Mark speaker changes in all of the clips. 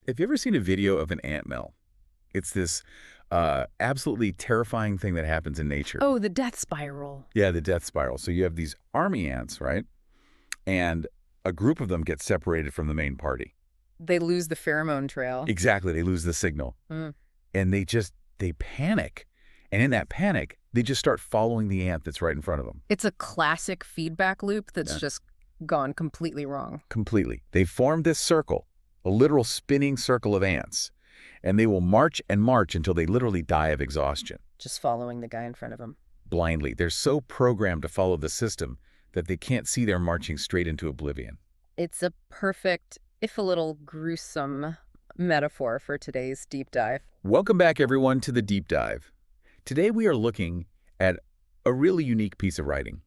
Speaker 1: Have you ever seen a video of an ant mill? It's this absolutely terrifying thing that happens in nature.
Speaker 2: Oh, the death spiral.
Speaker 1: Yeah, the death spiral. So you have these army ants, right? And a group of them get separated from the main party.
Speaker 2: They lose the pheromone trail.
Speaker 1: Exactly. They lose the signal.
Speaker 2: Mm.
Speaker 1: And they panic. And in that panic, they just start following the ant that's right in front of them.
Speaker 2: It's a classic feedback loop that's
Speaker 1: Yeah.
Speaker 2: just gone completely wrong.
Speaker 1: Completely. They form this circle, a literal spinning circle of ants. And they will march and march until they literally die of exhaustion.
Speaker 2: Just following the guy in front of them.
Speaker 1: Blindly. They're so programmed to follow the system that they can't see they're marching straight into oblivion.
Speaker 2: It's a perfect, if a little gruesome, metaphor for today's deep dive.
Speaker 1: Welcome back, everyone, to the Deep Dive. Today we are looking at a really unique piece of writing.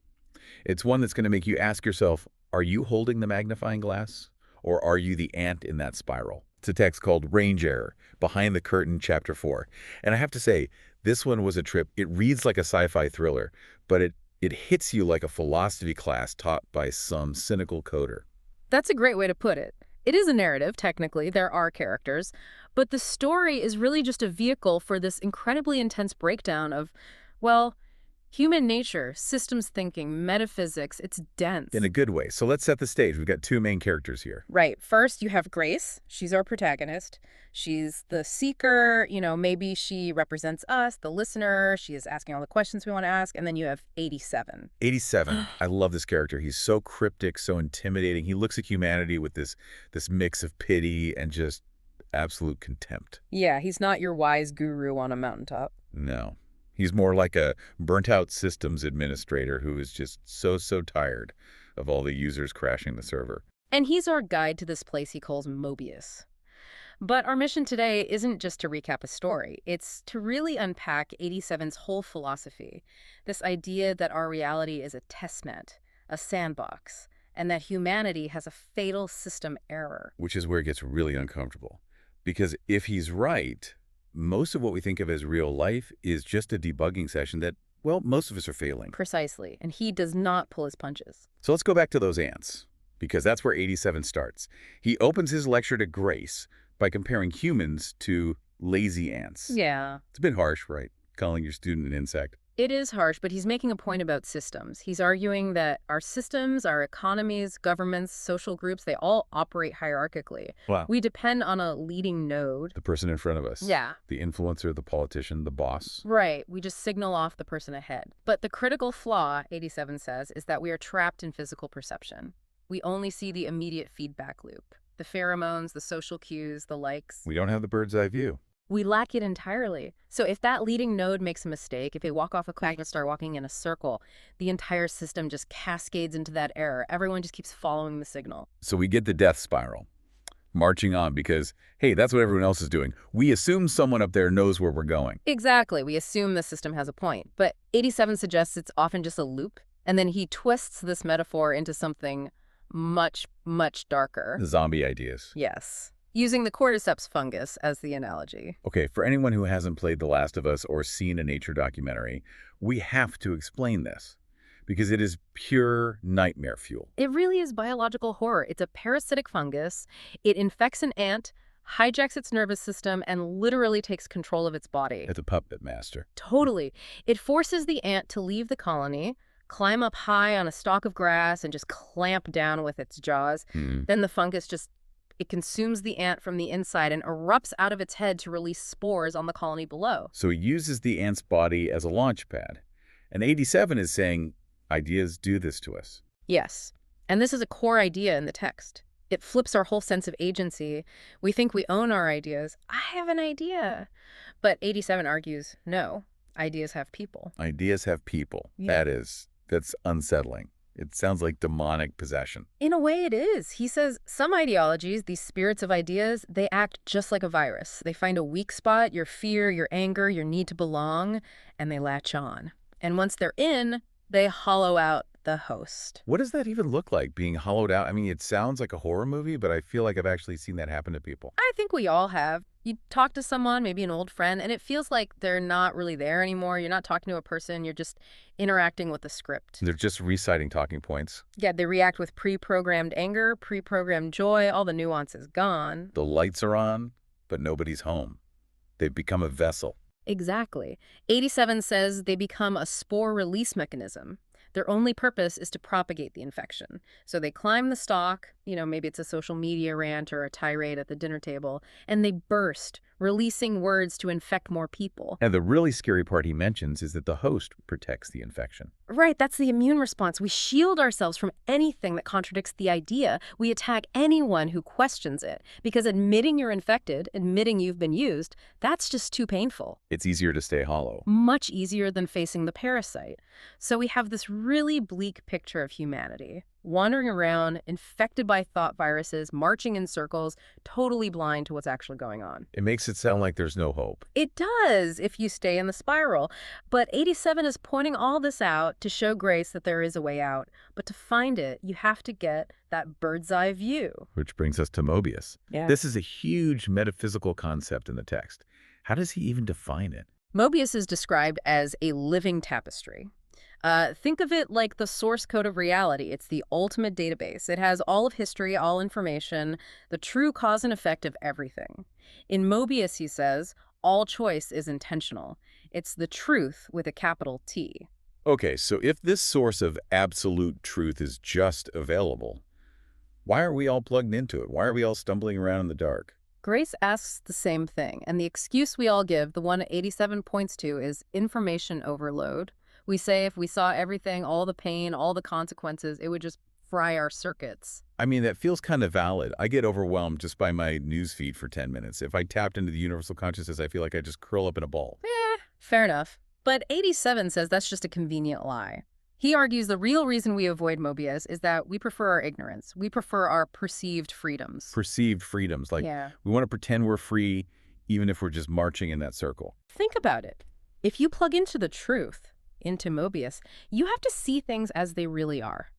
Speaker 1: It's one that's going to make you ask yourself, are you holding the magnifying glass? Or are you the ant in that spiral? It's a text called Range Error, Behind the Curtain, Chapter 4. And I have to say, this one was a trip. It reads like a sci-fi thriller, but it hits you like a philosophy class taught by some cynical coder.
Speaker 2: That's a great way to put it. It is a narrative, technically. There are characters. But the story is really just a vehicle for this incredibly intense breakdown of, well, human nature, systems thinking, metaphysics. It's dense.
Speaker 1: In a good way. So let's set the stage. We've got two main characters here.
Speaker 2: Right. First, you have Grace. She's our protagonist. She's the seeker. Maybe she represents us, the listener. She is asking all the questions we want to ask. And then you have 87.
Speaker 1: 87. I love this character. He's so cryptic, so intimidating. He looks at humanity with this mix of pity and just absolute contempt.
Speaker 2: Yeah, he's not your wise guru on a mountaintop.
Speaker 1: No. He's more like a burnt-out systems administrator who is just so tired of all the users crashing the server.
Speaker 2: And he's our guide to this place he calls Mobius. But our mission today isn't just to recap a story. It's to really unpack 87's whole philosophy, this idea that our reality is a testnet, a sandbox, and that humanity has a fatal system error.
Speaker 1: Which is where it gets really uncomfortable. Because if he's right, most of what we think of as real life is just a debugging session that, well, most of us are failing.
Speaker 2: Precisely. And he does not pull his punches.
Speaker 1: So let's go back to those ants, because that's where 87 starts. He opens his lecture to Grace by comparing humans to lazy ants.
Speaker 2: Yeah.
Speaker 1: It's a bit harsh, right? Calling your student an insect.
Speaker 2: It is harsh, but he's making a point about systems. He's arguing that our systems, our economies, governments, social groups, they all operate hierarchically.
Speaker 1: Wow.
Speaker 2: We depend on a leading node.
Speaker 1: The person in front of us.
Speaker 2: Yeah.
Speaker 1: The influencer, the politician, the boss.
Speaker 2: Right. We just signal off the person ahead. But the critical flaw, 87 says, is that we are trapped in physical perception. We only see the immediate feedback loop. The pheromones, the social cues, the likes.
Speaker 1: We don't have the bird's eye view.
Speaker 2: We lack it entirely. So if that leading node makes a mistake, if they walk off a cliff and start walking in a circle, the entire system just cascades into that error. Everyone just keeps following the signal.
Speaker 1: So we get the death spiral. Marching on because, hey, that's what everyone else is doing. We assume someone up there knows where we're going.
Speaker 2: Exactly. We assume the system has a point. But 87 suggests it's often just a loop, and then he twists this metaphor into something much, much darker.
Speaker 1: The zombie ideas.
Speaker 2: Yes. Using the cordyceps fungus as the analogy.
Speaker 1: Okay, for anyone who hasn't played The Last of Us or seen a nature documentary, we have to explain this because it is pure nightmare fuel.
Speaker 2: It really is biological horror. It's a parasitic fungus. It infects an ant, hijacks its nervous system, and literally takes control of its body.
Speaker 1: It's a puppet master.
Speaker 2: Totally. It forces the ant to leave the colony, climb up high on a stalk of grass, and just clamp down with its jaws. Then the fungus it consumes the ant from the inside and erupts out of its head to release spores on the colony below.
Speaker 1: So it uses the ant's body as a launch pad. And 87 is saying, ideas do this to us.
Speaker 2: Yes. And this is a core idea in the text. It flips our whole sense of agency. We think we own our ideas. I have an idea. But 87 argues, no, ideas have people.
Speaker 1: Ideas have people.
Speaker 2: Yeah.
Speaker 1: That's unsettling. It sounds like demonic possession.
Speaker 2: In a way, it is. He says some ideologies, these spirits of ideas, they act just like a virus. They find a weak spot, your fear, your anger, your need to belong, and they latch on. And once they're in, they hollow out the host.
Speaker 1: What does that even look like, being hollowed out? I mean, it sounds like a horror movie, but I feel like I've actually seen that happen to people.
Speaker 2: I think we all have. You talk to someone, maybe an old friend, and it feels like they're not really there anymore. You're not talking to a person, you're just interacting with a script.
Speaker 1: They're just reciting talking points.
Speaker 2: Yeah, they react with pre-programmed anger, pre-programmed joy, all the nuance is gone.
Speaker 1: The lights are on, but nobody's home. They've become a vessel.
Speaker 2: Exactly. 87 says they become a spore release mechanism. Their only purpose is to propagate the infection. So they climb the stalk, maybe it's a social media rant or a tirade at the dinner table, and they burst, releasing words to infect more people.
Speaker 1: And the really scary part he mentions is that the host protects the infection.
Speaker 2: Right, that's the immune response. We shield ourselves from anything that contradicts the idea. We attack anyone who questions it. Because admitting you're infected, admitting you've been used, that's just too painful.
Speaker 1: It's easier to stay hollow.
Speaker 2: Much easier than facing the parasite. So we have this really bleak picture of humanity, wandering around, infected by thought viruses, marching in circles, totally blind to what's actually going on.
Speaker 1: It makes it sound like there's no hope.
Speaker 2: It does if you stay in the spiral. But 87 is pointing all this out to show Grace that there is a way out. But to find it, you have to get that bird's eye view.
Speaker 1: Which brings us to Mobius.
Speaker 2: Yeah.
Speaker 1: This is a huge metaphysical concept in the text. How does he even define it?
Speaker 2: Mobius is described as a living tapestry. Think of it like the source code of reality. It's the ultimate database. It has all of history, all information, the true cause and effect of everything. In Mobius, he says, all choice is intentional. It's the truth with a capital T.
Speaker 1: Okay, so if this source of absolute truth is just available, why are we all plugged into it? Why are we all stumbling around in the dark?
Speaker 2: Grace asks the same thing, and the excuse we all give, the one 87 points to, is information overload. We say if we saw everything, all the pain, all the consequences, it would just fry our circuits.
Speaker 1: I mean, that feels kind of valid. I get overwhelmed just by my news feed for 10 minutes. If I tapped into the universal consciousness, I feel like I just curl up in a ball.
Speaker 2: Fair enough. But 87 says that's just a convenient lie. He argues the real reason we avoid Mobius is that we prefer our ignorance. We prefer our perceived freedoms.
Speaker 1: Perceived freedoms. Like,
Speaker 2: Yeah.
Speaker 1: we want to pretend we're free even if we're just marching in that circle.
Speaker 2: Think about it. If you plug into the truth, into Mobius, you have to see things as they really are.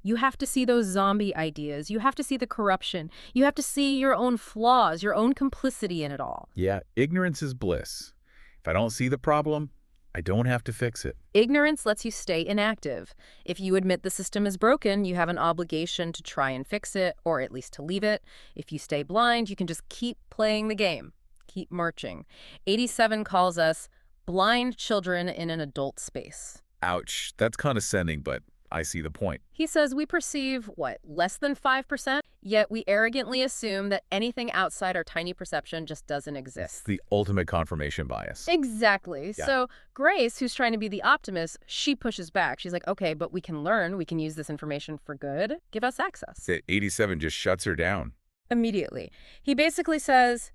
Speaker 2: You have to see those zombie ideas. You have to see the corruption. You have to see your own flaws, your own complicity in it all.
Speaker 1: Yeah, ignorance is bliss. If I don't see the problem, I don't have to fix it.
Speaker 2: Ignorance lets you stay inactive. If you admit the system is broken, you have an obligation to try and fix it, or at least to leave it. If you stay blind, you can just keep playing the game, keep marching. 87 calls us blind children in an adult space.
Speaker 1: Ouch, that's condescending, but I see the point.
Speaker 2: He says we perceive, less than 5%, yet we arrogantly assume that anything outside our tiny perception just doesn't
Speaker 1: It's
Speaker 2: exist.
Speaker 1: the ultimate confirmation bias.
Speaker 2: Exactly.
Speaker 1: Yeah.
Speaker 2: So Grace, who's trying to be the optimist, she pushes back. She's like, okay, but we can learn. We can use this information for good. Give us access.
Speaker 1: 87 just shuts her down.
Speaker 2: Immediately. He basically says,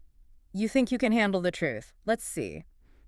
Speaker 2: you think you can handle the truth. Let's see.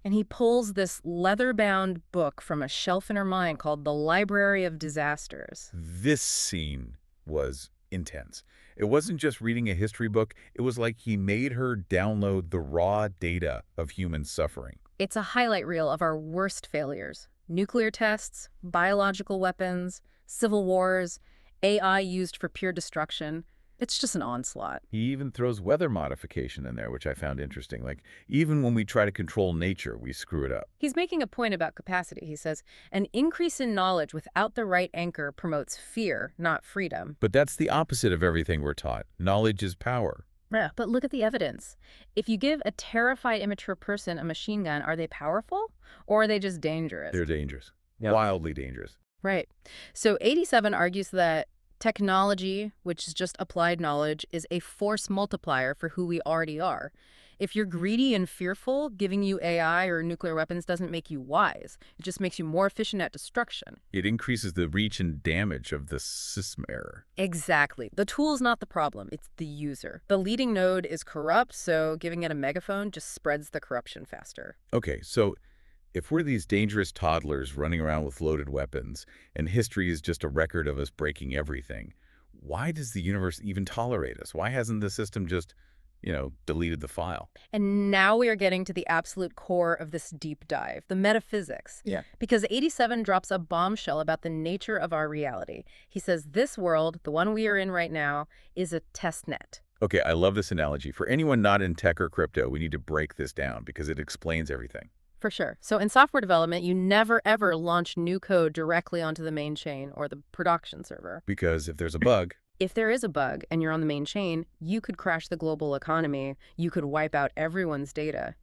Speaker 2: And he pulls this leather-bound book from a shelf in her mind called The Library of Disasters.
Speaker 1: This scene was intense. It wasn't just reading a history book. It was like he made her download the raw data of human suffering.
Speaker 2: It's a highlight reel of our worst failures. Nuclear tests, biological weapons, civil wars, AI used for pure destruction. It's just an onslaught.
Speaker 1: He even throws weather modification in there, which I found interesting. Like, even when we try to control nature, we screw it up.
Speaker 2: He's making a point about capacity. He says, an increase in knowledge without the right anchor promotes fear, not freedom.
Speaker 1: But that's the opposite of everything we're taught. Knowledge is power.
Speaker 2: Yeah. But look at the evidence. If you give a terrified, immature person a machine gun, are they powerful or are they just dangerous?
Speaker 1: They're dangerous.
Speaker 2: Yep.
Speaker 1: Wildly dangerous.
Speaker 2: Right. So 87 argues that technology, which is just applied knowledge, is a force multiplier for who we already are. If you're greedy and fearful, giving you AI or nuclear weapons doesn't make you wise. It just makes you more efficient at destruction.
Speaker 1: It increases the reach and damage of the system error.
Speaker 2: Exactly. The tool is not the problem. It's the user. The leading node is corrupt, so giving it a megaphone just spreads the corruption faster.
Speaker 1: Okay, so if we're these dangerous toddlers running around with loaded weapons, and history is just a record of us breaking everything, why does the universe even tolerate us? Why hasn't the system just, deleted the file?
Speaker 2: And now we are getting to the absolute core of this deep dive, the metaphysics.
Speaker 1: Yeah.
Speaker 2: Because 87 drops a bombshell about the nature of our reality. He says this world, the one we are in right now, is a test net.
Speaker 1: Okay, I love this analogy. For anyone not in tech or crypto, we need to break this down because it explains everything.
Speaker 2: For sure. So in software development, you never ever launch new code directly onto the main chain or the production server.
Speaker 1: Because if there's a bug,
Speaker 2: If there is a bug and you're on the main chain, you could crash the global economy. You could wipe out everyone's data.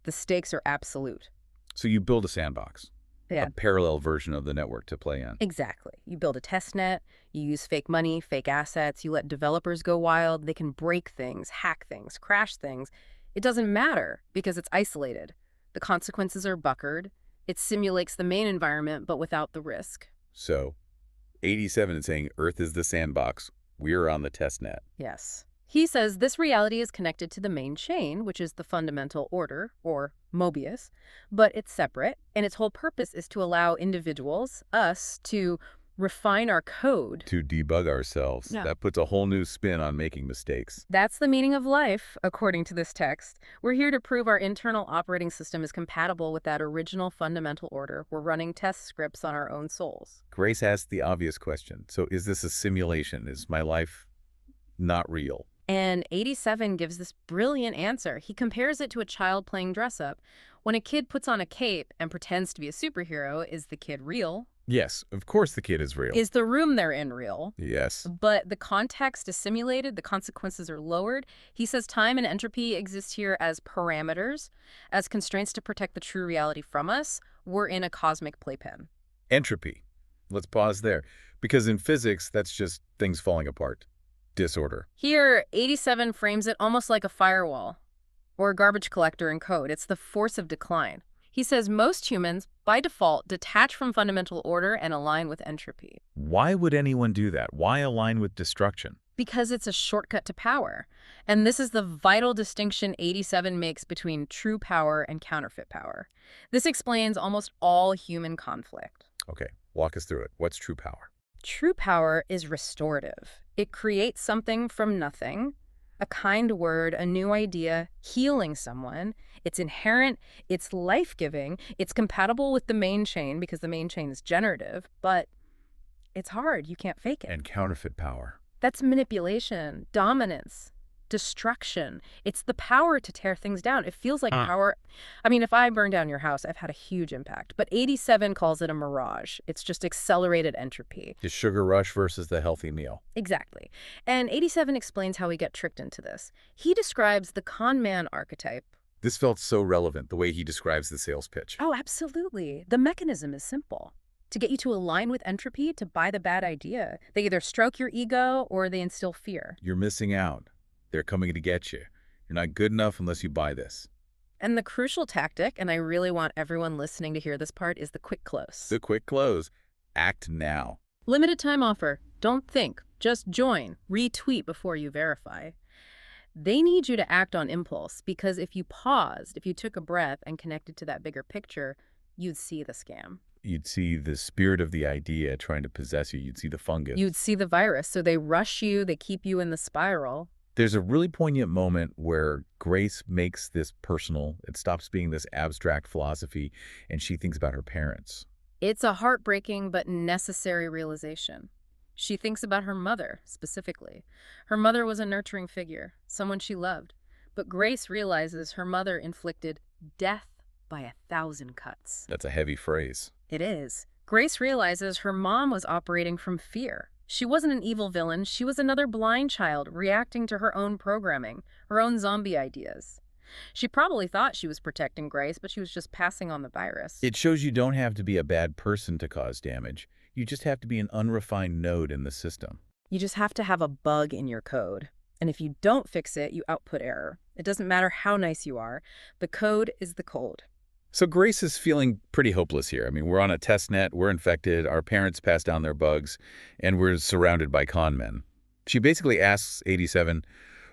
Speaker 2: The stakes are absolute.
Speaker 1: so you build a sandbox,
Speaker 2: Yeah,
Speaker 1: a parallel version of the network to play in.
Speaker 2: exactly. You build a test net, you use fake money, fake assets, you let developers go wild. They can break things, hack things, crash things. It doesn't matter because it's isolated. The consequences are buckered. It simulates the main environment, but without the risk.
Speaker 1: So 87 is saying Earth is the sandbox. We're on the test net.
Speaker 2: Yes. He says this reality is connected to the main chain, which is the fundamental order, or Mobius, but it's separate, and its whole purpose is to allow individuals, us, to refine our code.
Speaker 1: To debug ourselves.
Speaker 2: Yeah.
Speaker 1: That puts a whole new spin on making mistakes.
Speaker 2: That's the meaning of life, according to this text. We're here to prove our internal operating system is compatible with that original fundamental order. We're running test scripts on our own souls.
Speaker 1: Grace asked the obvious question. So is this a simulation? Is my life not real?
Speaker 2: And 87 gives this brilliant answer. He compares it to a child playing dress-up. When a kid puts on a cape and pretends to be a superhero, is the kid real?
Speaker 1: Yes, of course the kid is real.
Speaker 2: Is the room they're in real?
Speaker 1: Yes.
Speaker 2: But the context is simulated, the consequences are lowered. He says time and entropy exist here as parameters, as constraints to protect the true reality from us. We're in a cosmic playpen.
Speaker 1: Entropy. Let's pause there. Because in physics, that's just things falling apart. Disorder.
Speaker 2: Here, 87 frames it almost like a firewall or a garbage collector in code. It's the force of decline. He says most humans, by default, detach from fundamental order and align with entropy.
Speaker 1: Why would anyone do that? Why align with destruction?
Speaker 2: Because it's a shortcut to power. And this is the vital distinction 87 makes between true power and counterfeit power. This explains almost all human conflict.
Speaker 1: Okay, walk us through it. What's true power?
Speaker 2: True power is restorative. It creates something from nothing, a kind word, a new idea, healing someone. It's inherent, it's life-giving, it's compatible with the main chain because the main chain is generative, but it's hard. You can't fake it.
Speaker 1: And counterfeit power.
Speaker 2: That's manipulation, dominance, destruction. It's the power to tear things down. It feels like power. I mean, if I burn down your house, I've had a huge impact. But 87 calls it a mirage. It's just accelerated entropy.
Speaker 1: The sugar rush versus the healthy meal.
Speaker 2: Exactly. And 87 explains how we get tricked into this. He describes the con man archetype.
Speaker 1: This felt so relevant, the way he describes the sales pitch.
Speaker 2: Oh, absolutely. The mechanism is simple. To get you to align with entropy, to buy the bad idea. They either stroke your ego or they instill fear.
Speaker 1: You're missing out. They're coming to get you. You're not good enough unless you buy this.
Speaker 2: And the crucial tactic, and I really want everyone listening to hear this part, is the quick close.
Speaker 1: The quick close. Act now.
Speaker 2: Limited time offer. Don't think. Just join. Retweet before you verify. They need you to act on impulse because if you paused, if you took a breath and connected to that bigger picture, you'd see the scam.
Speaker 1: You'd see the spirit of the idea trying to possess you. You'd see the fungus.
Speaker 2: You'd see the virus. So they rush you. They keep you in the spiral.
Speaker 1: There's a really poignant moment where Grace makes this personal. It stops being this abstract philosophy, and she thinks about her parents.
Speaker 2: It's a heartbreaking but necessary realization. She thinks about her mother, specifically. Her mother was a nurturing figure, someone she loved. But Grace realizes her mother inflicted death by 1,000 cuts.
Speaker 1: That's a heavy phrase.
Speaker 2: It is. Grace realizes her mom was operating from fear. She wasn't an evil villain. She was another blind child reacting to her own programming, her own zombie ideas. She probably thought she was protecting Grace, but she was just passing on the virus.
Speaker 1: It shows you don't have to be a bad person to cause damage. You just have to be an unrefined node in the system.
Speaker 2: You just have to have a bug in your code. And if you don't fix it, you output error. It doesn't matter how nice you are. The code is the code.
Speaker 1: So Grace is feeling pretty hopeless here. I mean, we're on a test net, we're infected, our parents pass down their bugs, and we're surrounded by con men. She basically asks 87,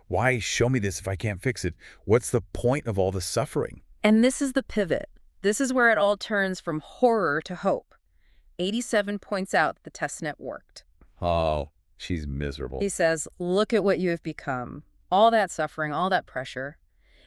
Speaker 1: why show me this if I can't fix it? What's the point of all the suffering?
Speaker 2: And this is the pivot. This is where it all turns from horror to hope. 87 points out the test net worked.
Speaker 1: Oh, she's miserable.
Speaker 2: He says, look at what you have become. All that suffering, all that pressure.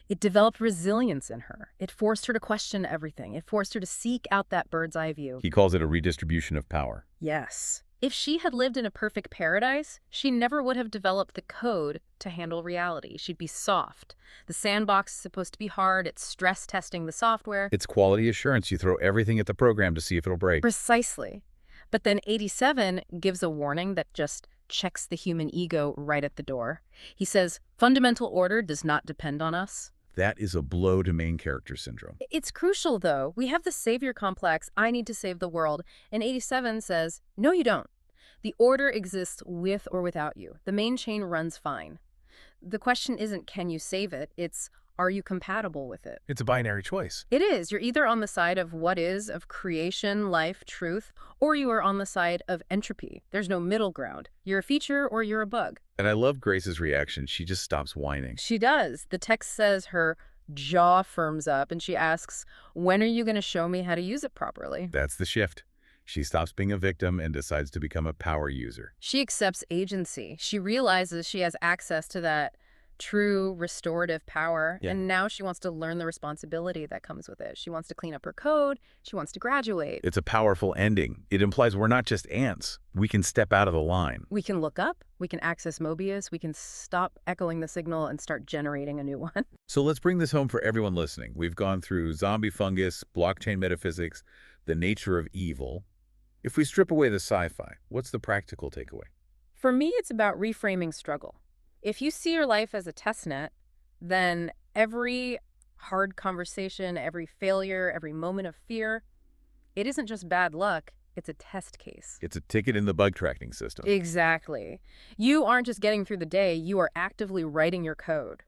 Speaker 2: It developed resilience in her. It forced her to question everything. It forced her to seek out that bird's eye view.
Speaker 1: He calls it a redistribution of power.
Speaker 2: Yes. If she had lived in a perfect paradise, she never would have developed the code to handle reality. She'd be soft. The sandbox is supposed to be hard. It's stress testing the software.
Speaker 1: It's quality assurance. You throw everything at the program to see if it'll break.
Speaker 2: Precisely. But then 87 gives a warning that just checks the human ego right at the door. He says, fundamental order does not depend on us.
Speaker 1: That is a blow to main character syndrome.
Speaker 2: It's crucial, though. We have the savior complex, I need to save the world, and 87 says, no, you don't. The order exists with or without you. The main chain runs fine. The question isn't, can you save it? It's, are you compatible with it?
Speaker 3: It's a binary choice.
Speaker 2: It is. You're either on the side of what is, of creation, life, truth, or you are on the side of entropy. There's no middle ground. You're a feature or you're a bug.
Speaker 1: And I love Grace's reaction. She just stops whining.
Speaker 2: She does. The text says her jaw firms up and she asks, when are you going to show me how to use it properly?
Speaker 1: That's the shift. She stops being a victim and decides to become a power user.
Speaker 2: She accepts agency. She realizes she has access to that true restorative power, and now she wants to learn the responsibility that comes with it. She wants to clean up her code. She wants to graduate.
Speaker 1: It's a powerful ending. It implies we're not just ants. We can step out of the line.
Speaker 2: We can look up. We can access Mobius. We can stop echoing the signal and start generating a new one.
Speaker 1: So let's bring this home for everyone listening. We've gone through zombie fungus, blockchain metaphysics, the nature of evil. If we strip away the sci-fi, what's the practical takeaway?
Speaker 2: For me, it's about reframing struggle. If you see your life as a test net, then every hard conversation, every failure, every moment of fear, it isn't just bad luck, it's a test case.
Speaker 1: It's a ticket in the bug tracking system.
Speaker 2: Exactly. You aren't just getting through the day, you are actively writing your code.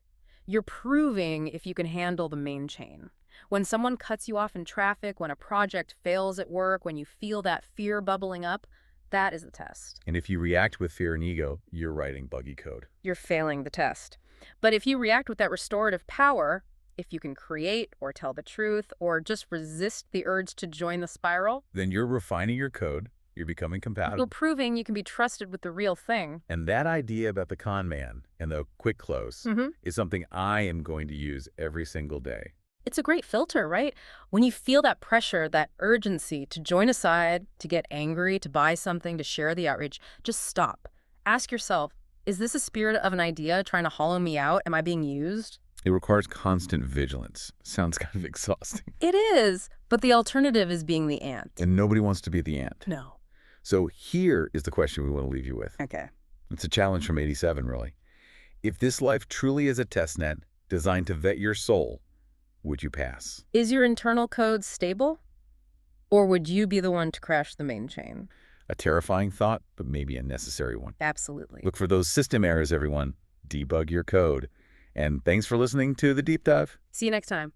Speaker 2: You're proving if you can handle the main chain. When someone cuts you off in traffic, when a project fails at work, when you feel that fear bubbling up, that is the test.
Speaker 1: And if you react with fear and ego, you're writing buggy code.
Speaker 2: You're failing the test. But if you react with that restorative power, if you can create or tell the truth or just resist the urge to join the spiral,
Speaker 1: Then you're refining your code. You're becoming
Speaker 2: you're
Speaker 1: compatible.
Speaker 2: proving you can be trusted with the real thing.
Speaker 1: And that idea about the con man and the quick close is something I am going to use every single day.
Speaker 2: It's a great filter, right? When you feel that pressure, that urgency to join a side, to get angry, to buy something, to share the outrage, just stop. Ask yourself, is this a spirit of an idea trying to hollow me out? Am I being used?
Speaker 1: It requires constant vigilance. Sounds kind of exhausting.
Speaker 2: It is, but the alternative is being the ant.
Speaker 1: And nobody wants to be the ant.
Speaker 2: No.
Speaker 1: So here is the question we want to leave you with.
Speaker 2: Okay.
Speaker 1: It's a challenge from 87, really. If this life truly is a test net designed to vet your soul, would you pass?
Speaker 2: Is your internal code stable? Or would you be the one to crash the main chain?
Speaker 1: A terrifying thought, but maybe a necessary one.
Speaker 2: Absolutely.
Speaker 1: Look for those system errors, everyone. Debug your code. And thanks for listening to The Deep Dive.
Speaker 2: See you next time.